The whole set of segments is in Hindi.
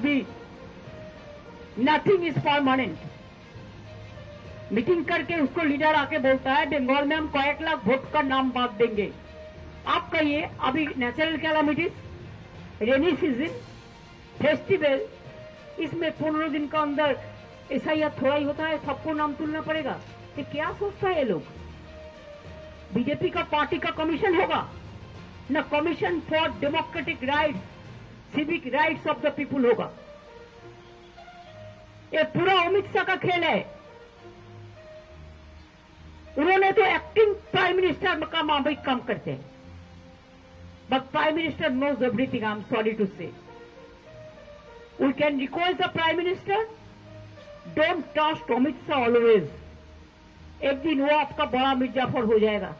B, nothing is permanent. Meeting करके उसको लीडर आके बोलता है बंगाल में हम कয়েক लाख वोट का नाम बांट देंगे। आप कहिए अभी natural calamities, rainy season, festival, इसमें 15 दिन का अंदर ऐसा थोड़ा ही होता है, सबको नाम तुलना पड़ेगा। ये क्या सोचता है ये लोग? बीजेपी का पार्टी का कमीशन होगा न, commission for democratic rights, civic rights of the people होगा। ये पूरा अमित शाह का खेल है। उन्होंने तो एक्टिंग प्राइम मिनिस्टर का मामूली काम करते हैं, but prime minister knows everything. I am sorry to say, we can request the prime minister, don't trust Amit Shah always. एक दिन वो आपका बड़ा मिर्जाफर हो जाएगा,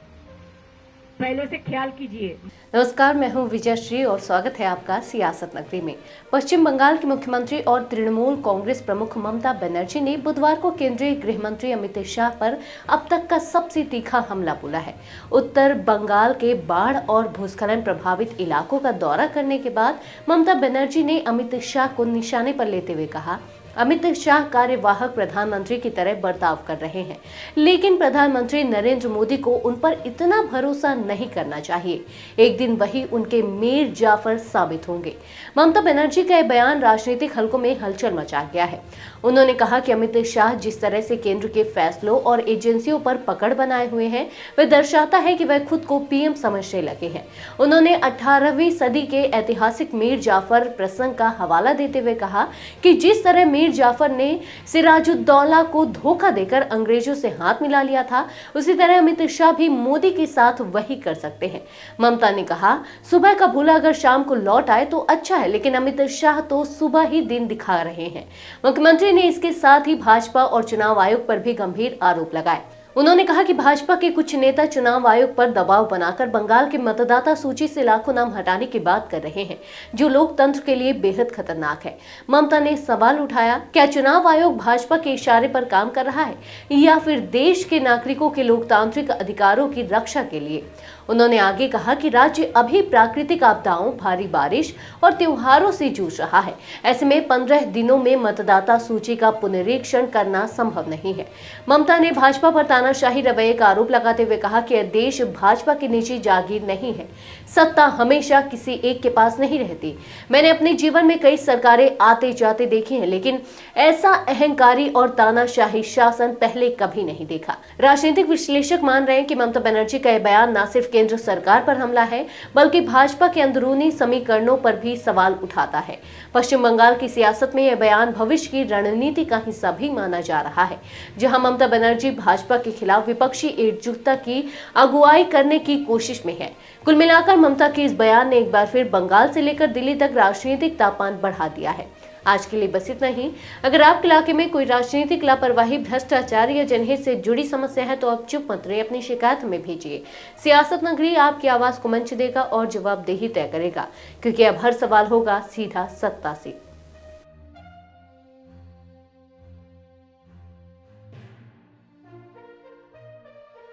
पहले से ख्याल कीजिए। नमस्कार, मैं हूं विजयश्री और स्वागत है आपका सियासत नगरी में। पश्चिम बंगाल की मुख्यमंत्री और तृणमूल कांग्रेस प्रमुख ममता बनर्जी ने बुधवार को केंद्रीय गृह मंत्री अमित शाह पर अब तक का सबसे तीखा हमला बोला है। उत्तर बंगाल के बाढ़ और भूस्खलन प्रभावित इलाकों का दौरा करने के बाद ममता बनर्जी ने अमित शाह को निशाने पर लेते हुए कहा, अमित शाह कार्यवाहक प्रधानमंत्री की तरह बर्ताव कर रहे हैं, लेकिन प्रधानमंत्री नरेंद्र मोदी को उन पर इतना भरोसा नहीं करना चाहिए। एक दिन वही उनके मीर जाफर साबित होंगे। ममता बनर्जी का यह बयान राजनीतिक हलकों में हलचल मचा गया है। उन्होंने कहा कि अमित शाह जिस तरह से केंद्र के फैसलों और एजेंसियों पर पकड़ बनाए हुए हैं, वह दर्शाता है कि वह खुद को पीएम समझने लगे हैं। उन्होंने 18वीं सदी के ऐतिहासिक मीर जाफर प्रसंग का हवाला देते हुए कहा कि जिस तरह मीर जाफर ने सिराजुद्दौला को धोखा देकर अंग्रेजों से हाथ मिला लिया था, उसी तरह अमित शाह भी मोदी के साथ वही कर सकते हैं। ममता ने कहा, सुबह का भूला अगर शाम को लौट आए तो अच्छा है, लेकिन अमित शाह तो सुबह ही दिन दिखा रहे हैं। मुख्यमंत्री ने इसके साथ ही भाजपा और चुनाव आयोग पर भी गंभीर आरोप लगाए। उन्होंने कहा कि भाजपा के कुछ नेता चुनाव आयोग पर दबाव बनाकर बंगाल के मतदाता सूची से लाखों नाम हटाने की बात कर रहे हैं, जो लोकतंत्र के लिए बेहद खतरनाक है। ममता ने सवाल उठाया, क्या चुनाव आयोग भाजपा के इशारे पर काम कर रहा है या फिर देश के नागरिकों के लोकतांत्रिक अधिकारों की रक्षा के लिए? उन्होंने आगे कहा कि राज्य अभी प्राकृतिक आपदाओं, भारी बारिश और त्योहारों से जूझ रहा है। ऐसे में 15 दिनों में मतदाता सूची का पुनरीक्षण करना संभव नहीं है। ममता ने भाजपा पर तानाशाही रवैये का आरोप लगाते हुए कहा कि देश भाजपा की निजी जागीर नहीं है, सत्ता हमेशा किसी एक के पास नहीं रहती। मैंने अपने जीवन में कई सरकारें आते जाते देखी हैं, लेकिन ऐसा अहंकारी और तानाशाही शासन पहले कभी नहीं देखा। राजनीतिक विश्लेषक मान रहे हैं कि ममता बनर्जी का यह बयान न सिर्फ केंद्र सरकार पर हमला है, बल्कि भाजपा के अंदरूनी समीकरणों पर भी सवाल उठाता है। पश्चिम बंगाल की सियासत में यह बयान भविष्य की रणनीति का हिस्सा भी माना जा रहा है, जहां ममता बनर्जी भाजपा के खिलाफ विपक्षी एकजुटता की अगुवाई करने की कोशिश में है। कुल मिलाकर ममता के इस बयान ने एक बार फिर बंगाल से लेकर दिल्ली तक राजनीतिक तापमान बढ़ा दिया है। आज के लिए बस इतना ही। अगर आपके इलाके में कोई राजनीतिक लापरवाही, भ्रष्टाचार या जनहित से जुड़ी समस्या है तो आप चुप मत रहिए, अपनी शिकायत हमें भेजिए। सियासत नगरी आपकी आवाज को मंच देगा और जवाबदेही तय करेगा, क्योंकि अब हर सवाल होगा सीधा सत्ता से।